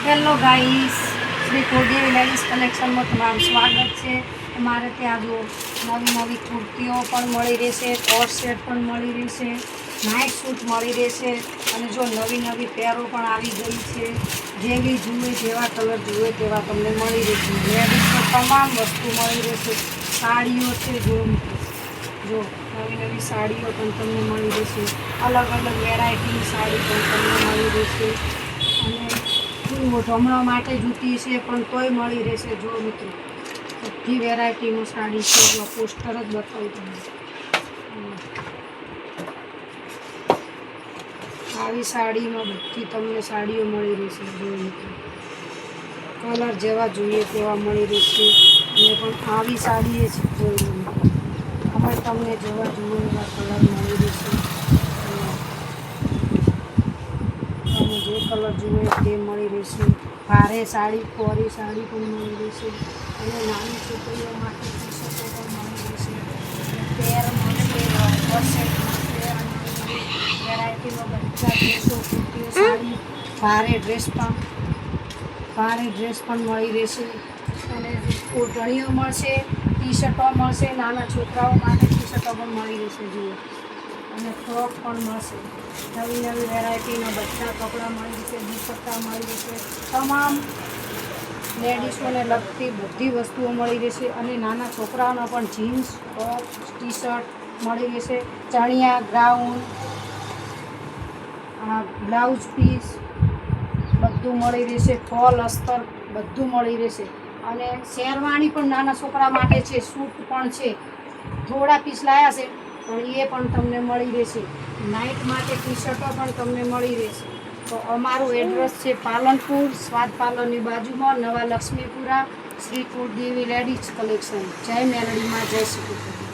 Hello guys, Shri કુળદેવી ladies કલેક્શનમાં તમારું સ્વાગત છે। અમારે ત્યાં જો નવી કુર્તીઓ પણ મળી રહેશે, કોટ સેટ પણ મળી રહેશે, નાઇટ સૂટ મળી રહેશે અને જો નવી પેરો પણ આવી ગઈ છે। જેવી જુએ જેવા કલર જુએ તેવા તમને મળી રહેશે। લેડીઝમાં તમામ વસ્તુ મળી રહેશે। સાડીઓ છે, જો નવી સાડીઓ પણ તમને મળી રહેશે। અલગ વેરાયટીની સાડી પણ તમને મળી રહેશે અને હમણાં માટે જૂતી છે પણ તોય મળી રહેશે। જો મિત્રો બધી વેરાયટીનું સાડી છે, જો પોસ્ટર જ બતાવું તમને। આવી સાડીમાં બધી તમને સાડીઓ મળી રહેશે। જો મિત્રો કલર જેવા જોઈએ તેવા મળી રહેશે અને પણ આવી સાડી છે, જોઈ લો અમે તમને જેવા જુઓ એવા કલર મળી રહેશે। તમે જે કલર જુએ તે મળી રહેશે। ભારે સાડી, કોરી સાડી પણ મળી રહેશે અને નાની છોકરીઓ માટે ટી શર્ટો પણ મળી રહેશે। પેર મળશે, કોટ સેટ મળશે અને વેરાયટીમાં બધા ડ્રેસો, કુર્તીઓ, સાડી, ભારે ડ્રેસ પણ મળી રહેશે અને ઓઢણીઓ મળશે, ટી શર્ટો મળશે, નાના છોકરાઓ માટે ટી શર્ટો પણ મળી રહેશે જુઓ અને ફ્રોક પણ મળશે। નવી વેરાયટીના બધા કપડાં મળી રહેશે, દુપટ્ટા મળી રહેશે, તમામ લેડીઝોને લગતી બધી વસ્તુઓ મળી રહેશે અને નાના છોકરાઓના પણ જીન્સ, ટોપ, ટી શર્ટ મળી રહેશે। ચણિયા, ગાઉન, બ્લાઉઝ પીસ બધું મળી રહેશે। ફોલ અસ્તર બધું મળી રહેશે અને શેરવાણી પણ નાના છોકરા માટે છે, સૂટ પણ છે। થોડા પીસ લાયા છે પણ એ પણ તમને મળી રહેશે। નાઇટ માટે ટી શર્ટો પણ તમને મળી રહેશે। તો અમારું એડ્રેસ છે પાલનપુર, સ્વાદ પાર્લરની બાજુમાં, નવા લક્ષ્મીપુરા, શ્રી કુળદેવી લેડીઝ કલેક્શન। જય મેલડીમાં, જય શ્રી કૃષ્ણ।